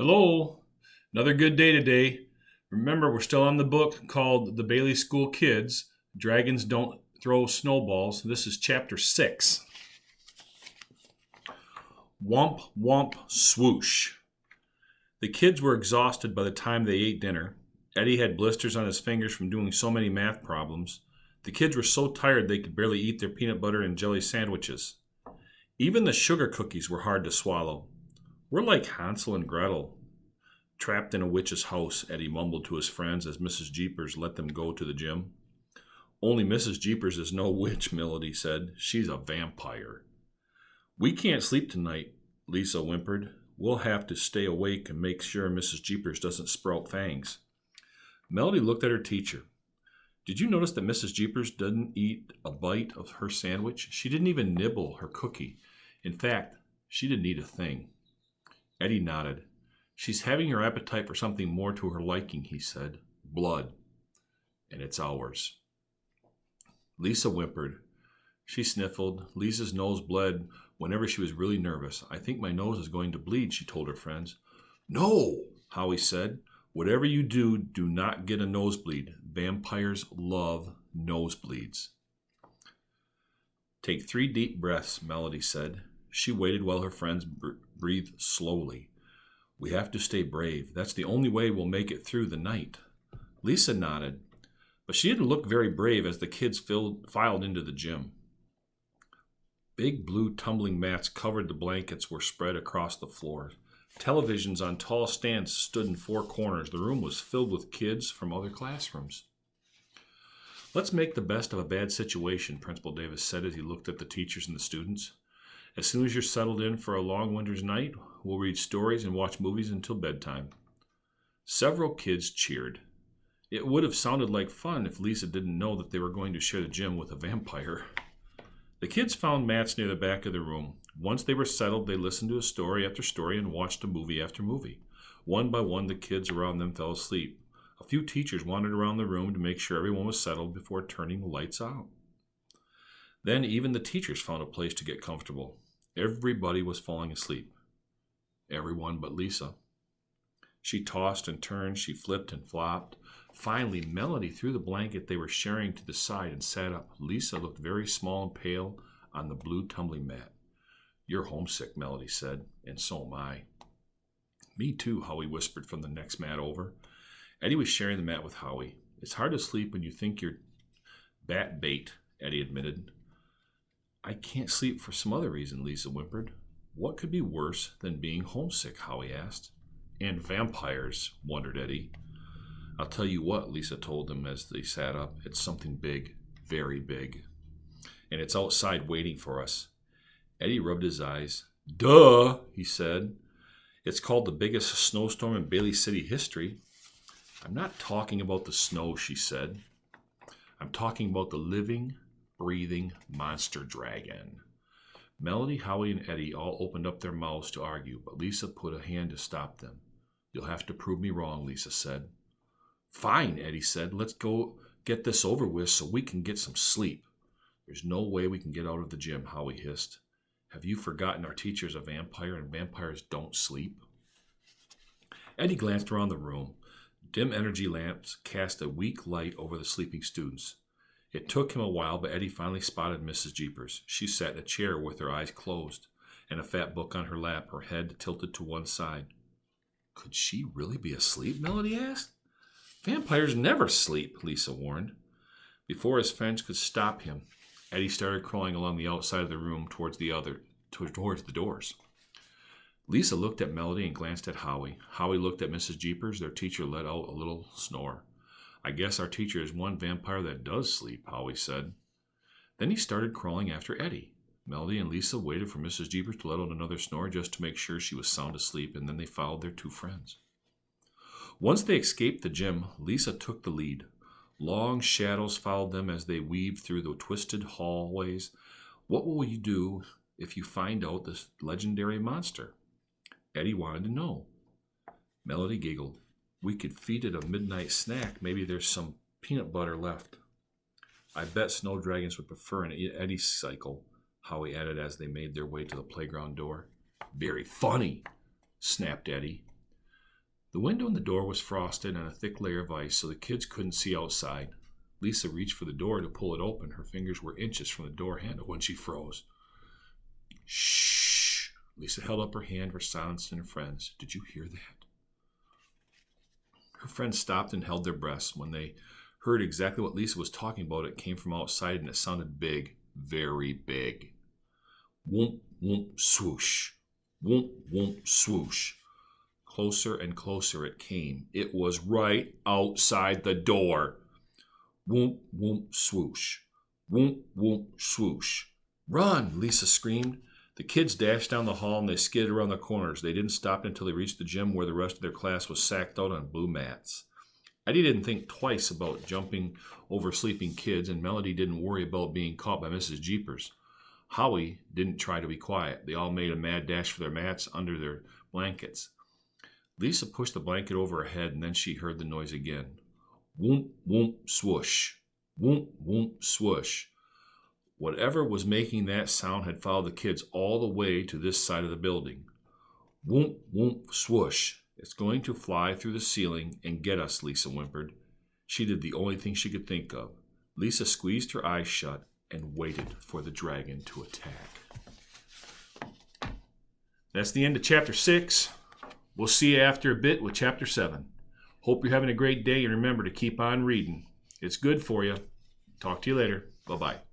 Hello, another good day today. Remember, we're still on the book called The Bailey School Kids. Dragons Don't Throw Snowballs. This is chapter 6. Womp, womp, swoosh. The kids were exhausted by the time they ate dinner. Eddie had blisters on his fingers from doing so many math problems. The kids were so tired they could barely eat their peanut butter and jelly sandwiches. Even the sugar cookies were hard to swallow. We're like Hansel and Gretel, trapped in a witch's house, Eddie mumbled to his friends as Mrs. Jeepers let them go to the gym. Only Mrs. Jeepers is no witch, Melody said. She's a vampire. We can't sleep tonight, Lisa whimpered. We'll have to stay awake and make sure Mrs. Jeepers doesn't sprout fangs. Melody looked at her teacher. Did you notice that Mrs. Jeepers didn't eat a bite of her sandwich? She didn't even nibble her cookie. In fact, she didn't eat a thing. Eddie nodded. She's having her appetite for something more to her liking, he said. Blood. And it's ours. Lisa whimpered. She sniffled. Lisa's nose bled whenever she was really nervous. I think my nose is going to bleed, she told her friends. No, Howie said. Whatever you do, do not get a nosebleed. Vampires love nosebleeds. Take 3 deep breaths, Melody said. She waited while her friends breathed slowly. We have to stay brave. That's the only way we'll make it through the night. Lisa nodded, but she didn't look very brave as the kids filed into the gym. Big blue tumbling mats covered the blankets were spread across the floor. Televisions on tall stands stood in 4 corners. The room was filled with kids from other classrooms. Let's make the best of a bad situation, Principal Davis said as he looked at the teachers and the students. As soon as you're settled in for a long winter's night, we'll read stories and watch movies until bedtime. Several kids cheered. It would have sounded like fun if Lisa didn't know that they were going to share the gym with a vampire. The kids found mats near the back of the room. Once they were settled, they listened to a story after story and watched a movie after movie. One by one, the kids around them fell asleep. A few teachers wandered around the room to make sure everyone was settled before turning the lights out. Then even the teachers found a place to get comfortable. Everybody was falling asleep. Everyone but Lisa. She tossed and turned, she flipped and flopped. Finally, Melody threw the blanket they were sharing to the side and sat up. Lisa looked very small and pale on the blue tumbling mat. You're homesick, Melody said, and so am I. Me too, Howie whispered from the next mat over. Eddie was sharing the mat with Howie. It's hard to sleep when you think you're bat bait, Eddie admitted. I can't sleep for some other reason, Lisa whimpered. What could be worse than being homesick, Howie asked. And vampires, wondered Eddie. I'll tell you what, Lisa told them as they sat up. It's something big, very big. And it's outside waiting for us. Eddie rubbed his eyes. Duh, he said. It's called the biggest snowstorm in Bailey City history. I'm not talking about the snow, she said. I'm talking about the living, breathing monster dragon. Melody, Howie, and Eddie all opened up their mouths to argue, but Lisa put a hand to stop them. You'll have to prove me wrong, Lisa said. Fine, Eddie said. Let's go get this over with so we can get some sleep. There's no way we can get out of the gym, Howie hissed. Have you forgotten our teacher's a vampire and vampires don't sleep? Eddie glanced around the room. Dim energy lamps cast a weak light over the sleeping students. It took him a while, but Eddie finally spotted Mrs. Jeepers. She sat in a chair with her eyes closed and a fat book on her lap, her head tilted to one side. Could she really be asleep? Melody asked. Vampires never sleep, Lisa warned. Before his friends could stop him, Eddie started crawling along the outside of the room towards the doors. Lisa looked at Melody and glanced at Howie. Howie looked at Mrs. Jeepers. Their teacher let out a little snore. I guess our teacher is one vampire that does sleep, Howie said. Then he started crawling after Eddie. Melody and Lisa waited for Mrs. Jeepers to let out another snore just to make sure she was sound asleep, and then they followed their 2 friends. Once they escaped the gym, Lisa took the lead. Long shadows followed them as they weaved through the twisted hallways. What will you do if you find out this legendary monster? Eddie wanted to know. Melody giggled. We could feed it a midnight snack. Maybe there's some peanut butter left. I bet snow dragons would prefer an Eddie cycle, Howie added as they made their way to the playground door. Very funny, snapped Eddie. The window in the door was frosted and a thick layer of ice, so the kids couldn't see outside. Lisa reached for the door to pull it open. Her fingers were inches from the door handle when she froze. Shh! Lisa held up her hand for silence and her friends. Did you hear that? Her friends stopped and held their breaths. When they heard exactly what Lisa was talking about, it came from outside and it sounded big, very big. Whoomp, whoomp, swoosh. Whoomp, whoomp, swoosh. Closer and closer it came. It was right outside the door. Whoomp, whoomp, swoosh. Whoomp, whoomp, swoosh. Run! Lisa screamed. The kids dashed down the hall and they skidded around the corners. They didn't stop until they reached the gym where the rest of their class was sacked out on blue mats. Eddie didn't think twice about jumping over sleeping kids, and Melody didn't worry about being caught by Mrs. Jeepers. Howie didn't try to be quiet. They all made a mad dash for their mats under their blankets. Lisa pushed the blanket over her head, and then she heard the noise again. Whoomp, whoomp, swoosh. Whoomp, whoomp, swoosh. Whatever was making that sound had followed the kids all the way to this side of the building. Whoomp, whoomp, swoosh. It's going to fly through the ceiling and get us, Lisa whimpered. She did the only thing she could think of. Lisa squeezed her eyes shut and waited for the dragon to attack. That's the end of Chapter 6. We'll see you after a bit with Chapter 7. Hope you're having a great day, and remember to keep on reading. It's good for you. Talk to you later. Bye-bye.